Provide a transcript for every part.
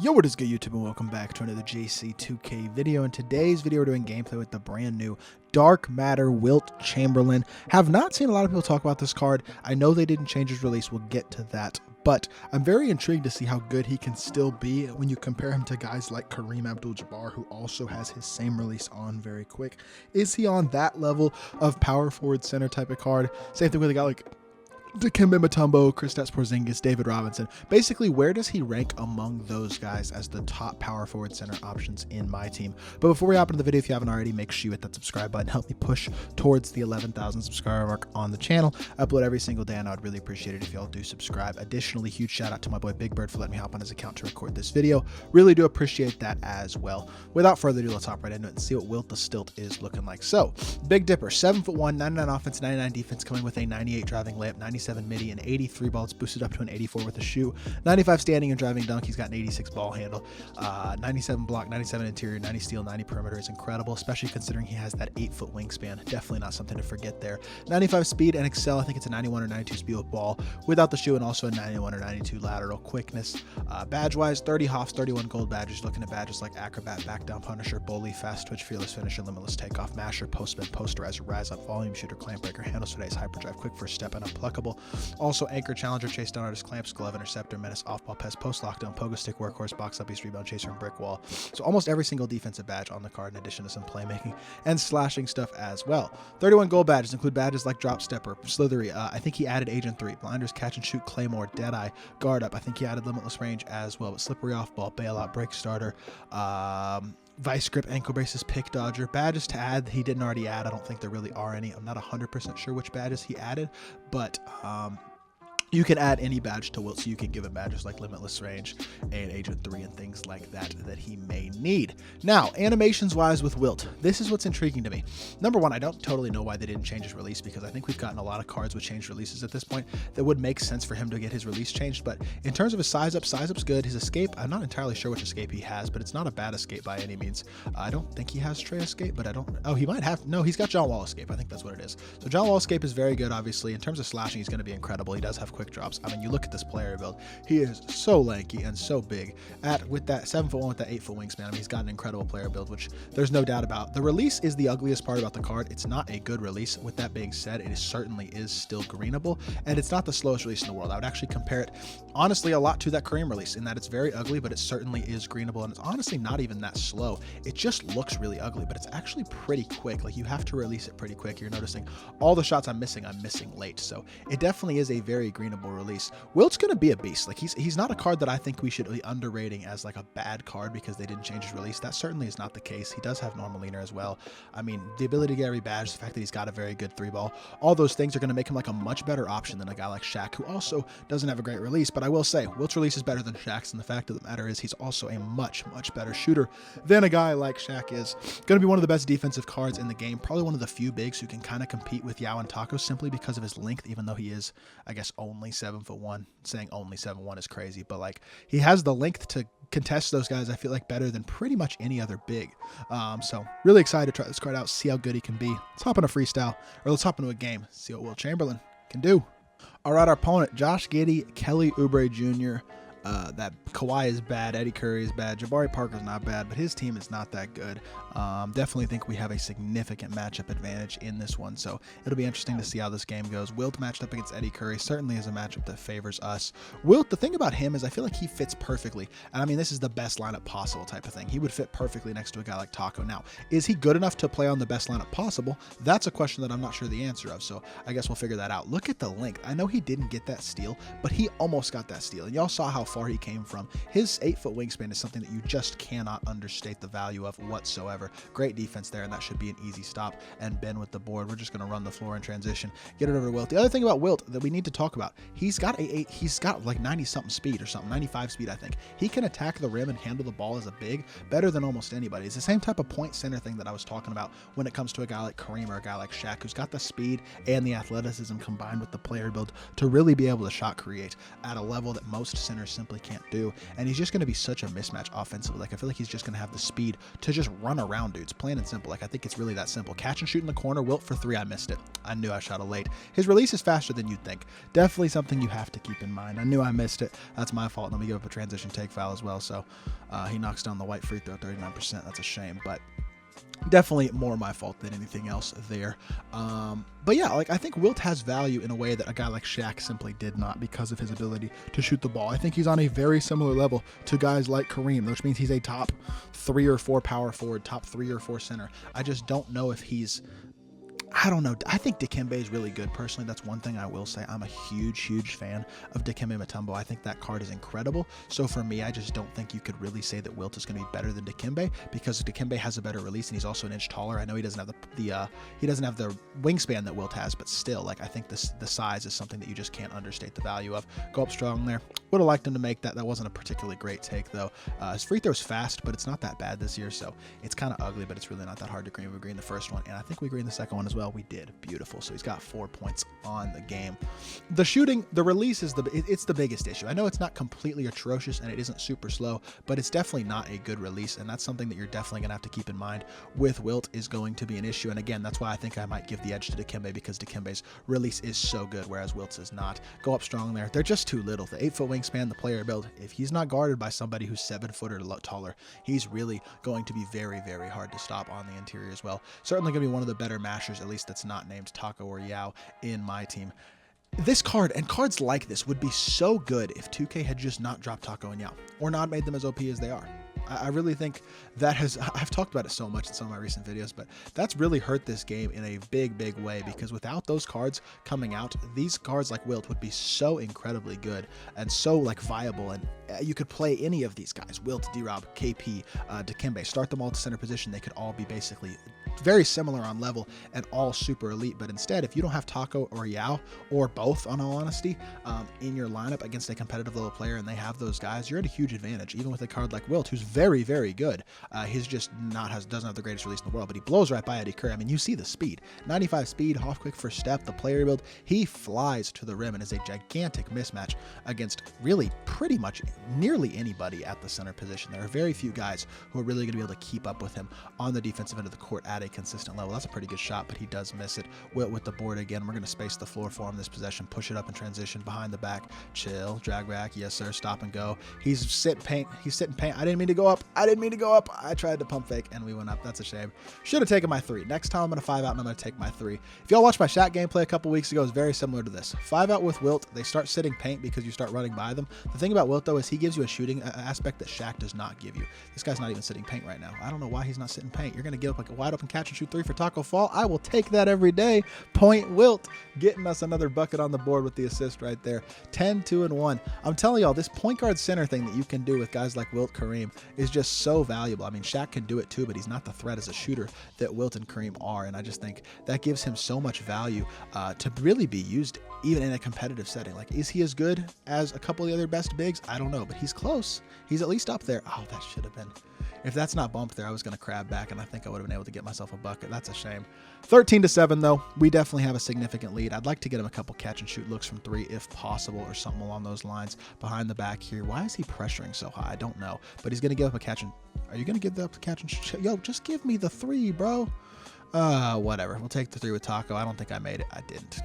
Yo, what is good, YouTube, and welcome back to another JC2K video. In today's video, we're doing gameplay with the brand new Dark Matter WILT Chamberlain. Have not seen a lot of people talk about this card. I know they didn't change his release. We'll get to that. But I'm very intrigued to see how good he can still be when you compare him to guys like Kareem Abdul-Jabbar, who also has his same release on very quick. Is he on that level of power forward center type of card? Same thing with a guy like Dikembe Mutombo, Kristaps Porzingis, David Robinson. Basically, where does he rank among those guys as the top power forward center options in my team? But before we hop into the video, if you haven't already, make sure you hit that subscribe button. Help me push towards the 11,000 subscriber mark on the channel. I upload every single day, and I would really appreciate it if y'all do subscribe. Additionally, huge shout out to my boy Big Bird for letting me hop on his account to record this video. Really do appreciate that as well. Without further ado, let's hop right into it and see what WILT the Stilt is looking like. So, Big Dipper, 7'1", 99 offense, 99 defense, coming with a 98 driving layup, 97 midi, and 83 ball. It's boosted up to an 84 with a shoot, 95 standing and driving dunk. He's got an 86 ball handle, 97 block, 97 interior, 90 steal, 90 perimeter is incredible, especially considering he has that 8-foot wingspan. Definitely not something to forget there. 95 speed and excel. I think it's a 91 or 92 speed with ball without the shoe, and also a 91 or 92 lateral quickness. Badge wise, 30 Hoffs, 31 gold badges. Looking at badges like Acrobat, Back Down Punisher, Bully, Fast Twitch, Fearless Finisher, Limitless Takeoff, Masher, Post Spin, Posterizer, Rise Up, Volume Shooter, Clamp Breaker, Handles for Days, Hyperdrive, Quick First Step, and Unpluckable. Also Anchor, Challenger, Chase Down Artist, Clamps, Glove, Interceptor, Menace, Off-Ball, Pest, Post Lockdown, Pogo Stick, Workhorse, Box Up, Beast, Rebound, Chaser, and Brick Wall. So almost every single defensive badge on the card, in addition to some playmaking and slashing stuff as well. 31 gold badges include badges like Drop Stepper, Slithery. I think he added Agent 3, Blinders, Catch and Shoot, Claymore, Deadeye, Guard Up. I think he added Limitless Range as well, but Slippery Off-Ball, Bailout, Break Starter, Vice Grip, Ankle Braces, Pick Dodger. Badges to add he didn't already add. I don't think there really are any. I'm not 100% sure which badges he added, but you can add any badge to WILT, so you can give him badges like Limitless Range and Agent 3 and things like that that he may need. Now, animations-wise with WILT, this is what's intriguing to me. Number one, I don't totally know why they didn't change his release, because I think we've gotten a lot of cards with changed releases at this point that would make sense for him to get his release changed. But in terms of his size up's good. His escape, I'm not entirely sure which escape he has, but it's not a bad escape by any means. I don't think he has Trey escape, but I don't, oh, he might have, no, he's got John Wall escape. I think that's what it is. So John Wall escape is very good, obviously. In terms of slashing, he's going to be incredible. He does have quick drops. I mean, you look at this player build, he is so lanky and so big. With that 7'1" with that 8-foot wingspan, I mean, he's got an incredible player build, which there's no doubt about. The release is the ugliest part about the card. It's not a good release. With that being said, it certainly is still greenable, and it's not the slowest release in the world. I would actually compare it, honestly, a lot to that Kareem release in that it's very ugly, but it certainly is greenable, and it's honestly not even that slow. It just looks really ugly, but it's actually pretty quick. Like, you have to release it pretty quick. You're noticing all the shots I'm missing late, so it definitely is a very greenable release. WILT's going to be a beast. Like, he's not a card that I think we should be underrating as like a bad card because they didn't change his release. That certainly is not the case. He does have normal leaner as well. I mean, the ability to get every badge, the fact that he's got a very good 3-ball, all those things are going to make him like a much better option than a guy like Shaq, who also doesn't have a great release. But I will say, WILT's release is better than Shaq's, and the fact of the matter is he's also a much better shooter than a guy like Shaq is. Going to be one of the best defensive cards in the game. Probably one of the few bigs who can kind of compete with Yao and Taco simply because of his length, even though he is, I guess, only 7'1". Saying only 7'1" is crazy, but like, he has the length to contest those guys, I feel like, better than pretty much any other big. So really excited to try this card out, see how good he can be. Let's hop in a freestyle, or let's hop into a game, see what WILT Chamberlain can do. All right, our opponent, Josh Giddey, Kelly Oubre Jr. That Kawhi is bad, Eddie Curry is bad, Jabari Parker's not bad, but his team is not that good. Definitely think we have a significant matchup advantage in this one, so it'll be interesting to see how this game goes. WILT matched up against Eddie Curry certainly is a matchup that favors us. WILT, the thing about him is I feel like he fits perfectly, and I mean, this is the best lineup possible type of thing. He would fit perfectly next to a guy like Taco. Now, is he good enough to play on the best lineup possible? That's a question that I'm not sure the answer of, so I guess we'll figure that out. Look at the length. I know he didn't get that steal, but he almost got that steal, and y'all saw how far he came from. His 8-foot wingspan is something that you just cannot understate the value of whatsoever. Great defense there, and that should be an easy stop. And Ben with the board. We're just going to run the floor in transition, get it over to WILT. The other thing about WILT that we need to talk about, he's got like 90-something speed or something, 95 speed, I think. He can attack the rim and handle the ball as a big better than almost anybody. It's the same type of point center thing that I was talking about when it comes to a guy like Kareem or a guy like Shaq, who's got the speed and the athleticism combined with the player build to really be able to shot create at a level that most centers simply simply can't do. And he's just going to be such a mismatch offensively. Like, I feel like he's just going to have the speed to just run around dudes, plain and simple. Like, I think it's really that simple. Catch and shoot in the corner. Wilt for 3. I missed it. I knew I shot it late. His release is faster than you'd think. Definitely something you have to keep in mind. I knew I missed it. That's my fault. And then we give up a transition take foul as well. So he knocks down the white free throw, 39%. That's a shame, but definitely more my fault than anything else there. But yeah, like, I think Wilt has value in a way that a guy like Shaq simply did not, because of his ability to shoot the ball. I think he's on a very similar level to guys like Kareem, which means he's a top 3 or 4 power forward, top 3 or 4 center. I just don't know if he's, I don't know. I think Dikembe is really good personally. That's one thing I will say. I'm a huge fan of Dikembe Mutombo. I think that card is incredible. So for me, I just don't think you could really say that Wilt is going to be better than Dikembe, because Dikembe has a better release and he's also an inch taller. I know he doesn't have the wingspan that Wilt has, but still, like, I think the size is something that you just can't understate the value of. Go up strong there. Would have liked him to make that. That wasn't a particularly great take though. His free throw's fast, but it's not that bad this year, so it's kind of ugly, but it's really not that hard to green. We green the first one, and I think we green the second one as well. We did. Beautiful. So he's got 4 points on the game. The shooting, the release is it's the biggest issue. I know it's not completely atrocious and it isn't super slow, but it's definitely not a good release, and that's something that you're definitely going to have to keep in mind with Wilt is going to be an issue. And again, that's why I think I might give the edge to Dikembe, because Dikembe's release is so good, whereas Wilt's is not. Go up strong there. They're just too little. The 8-foot wingspan, the player build, if he's not guarded by somebody who's 7 foot or taller, he's really going to be very hard to stop on the interior as well. Certainly going to be one of the better mashers, at least that's not named Taco or Yao in my team. This card and cards like this would be so good if 2K had just not dropped Taco and Yao, or not made them as OP as they are. I really think that I've talked about it so much in some of my recent videos, but that's really hurt this game in a big way, because without those cards coming out, these cards like Wilt would be so incredibly good and so like viable, and you could play any of these guys, Wilt, D-Rob, KP, Dikembe, start them all to center position. They could all be basically very similar on level and all super elite. But instead, if you don't have Taco or Yao, or both in all honesty, in your lineup against a competitive level player, and they have those guys, you're at a huge advantage. Even with a card like Wilt, who's very good, he's just doesn't have the greatest release in the world, but he blows right by Eddie Curry. I mean, you see the speed, 95 speed, half quick first step, the player build, he flies to the rim and is a gigantic mismatch against really pretty much nearly anybody at the center position. There are very few guys who are really going to be able to keep up with him on the defensive end of the court at a consistent level. That's a pretty good shot, but he does miss it. Wilt with the board again. We're going to space the floor for him this possession, push it up in transition, behind the back, chill, drag back, yes sir, stop and go. He's sitting paint. I didn't mean to go up. I tried to pump fake and we went up. That's a shame. Should have taken my 3. Next time I'm going to 5 out and I'm going to take my 3. If y'all watched my Shaq gameplay a couple weeks ago, it's very similar to this. 5 out with Wilt, they start sitting paint because you start running by them. The thing about Wilt though is he gives you a shooting aspect that Shaq does not give you. This guy's not even sitting paint right now. I don't know why he's not sitting paint. You're going to give up like a wide open catch and shoot 3 for Taco Fall. I will take that every day. Point Wilt getting us another bucket on the board with the assist right there. 10, 2, and 1. I'm telling y'all, this point guard center thing that you can do with guys like Wilt, Kareem is just so valuable. I mean, Shaq can do it too, but he's not the threat as a shooter that Wilt and Kareem are, and I just think that gives him so much value to really be used even in a competitive setting. Like, is he as good as a couple of the other best bigs? I don't know, but he's close. He's at least up there. Oh, that should have been. If that's not bumped there, I was going to crab back, and I think I would have been able to get myself a bucket. That's a shame. 13-7, though. We definitely have a significant lead. I'd like to get him a couple catch-and-shoot looks from 3 if possible, or something along those lines. Behind the back here. Why is he pressuring so high? I don't know. But he's going to give up a catch and... Are you going to give up the catch-and-shoot? Yo, just give me the 3, bro. Whatever. We'll take the 3 with Taco. I don't think I made it. I didn't.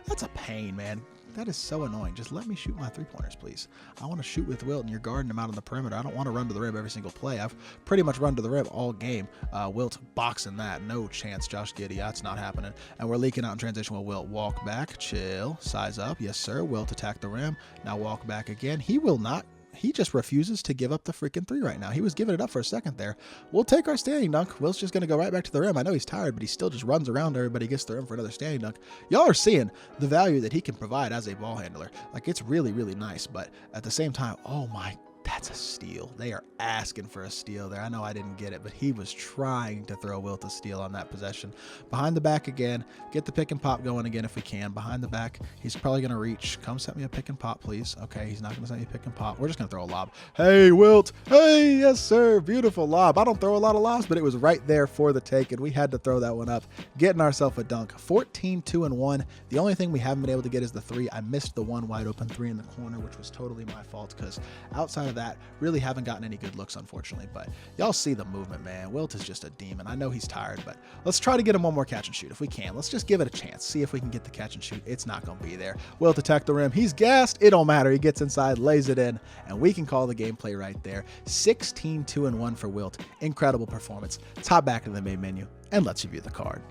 That's a pain, man. That is so annoying. Just let me shoot my 3-pointers, please. I want to shoot with Wilt, and you're guarding him out on the perimeter. I don't want to run to the rim every single play. I've pretty much run to the rim all game. Wilt boxing that. No chance, Josh Giddey. That's not happening. And we're leaking out in transition with Wilt. Walk back. Chill. Size up. Yes, sir. Wilt attack the rim. Now walk back again. He will not. He just refuses to give up the freaking 3 right now. He was giving it up for a second there. We'll take our standing dunk. Wilt's just going to go right back to the rim. I know he's tired, but he still just runs around everybody, gets to the rim for another standing dunk. Y'all are seeing the value that he can provide as a ball handler. Like, it's really nice, but at the same time, oh my, That's a steal. They are asking for a steal there. I know I didn't get it, but he was trying to throw Wilt a steal on that possession. Behind the back again. Get the pick and pop going again if we can. Behind the back. He's probably going to reach. Come set me a pick and pop, please. Okay, he's not going to set me a pick and pop. We're just going to throw a lob. Hey, Wilt. Hey, yes, sir. Beautiful lob. I don't throw a lot of lobs, but it was right there for the take, and we had to throw that one up. Getting ourselves a dunk. 14-2-1. The only thing we haven't been able to get is the 3. I missed the one wide open 3 in the corner, which was totally my fault because outside of that, really haven't gotten any good looks, unfortunately. But y'all see the movement, man. Wilt is just a demon. I know he's tired, but let's try to get him one more catch and shoot if we can. Let's just give it a chance. See if we can get the catch and shoot. It's not going to be there. Wilt attack the rim. He's gassed. It don't matter. He gets inside, lays it in, and we can call the gameplay right there. 16-2-1 for Wilt. Incredible performance. Let's hop back to the main menu and let's review the card.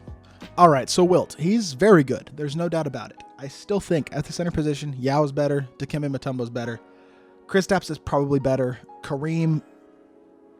All right, so Wilt, he's very good. There's no doubt about it. I still think at the center position, Yao's better. Dikembe Mutombo's better. Kristaps is probably better. Kareem,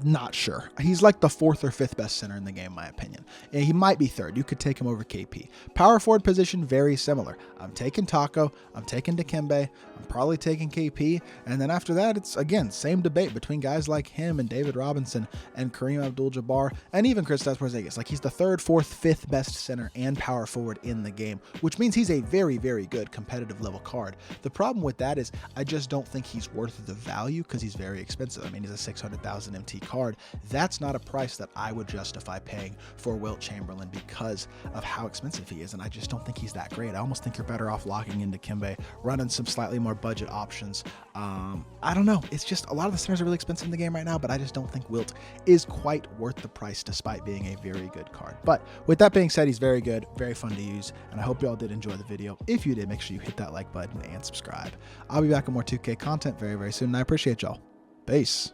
not sure. He's like the 4th or 5th best center in the game, in my opinion. And he might be 3rd. You could take him over KP. Power forward position, very similar. I'm taking Taco. I'm taking Dikembe. I'm probably taking KP. And then after that, it's, again, same debate between guys like him and David Robinson and Kareem Abdul-Jabbar and even Kristaps Porzingis. Like, he's the 3rd, 4th, 5th best center and power forward in the game, which means he's a very, very good competitive level card. The problem with that is I just don't think he's worth the value because he's very expensive. I mean, he's a 600,000 MT card. That's not a price that I would justify paying for Wilt Chamberlain because of how expensive he is, and I just don't think he's that great. I almost think you're better off locking into Dikembe, running some slightly more budget options. I don't know. It's just a lot of the centers are really expensive in the game right now, but I just don't think Wilt is quite worth the price despite being a very good card. But with that being said, he's very good, very fun to use, and I hope you all did enjoy the video. If you did, make sure you hit that like button and subscribe. I'll be back with more 2K content very, very soon, and I appreciate y'all. Peace.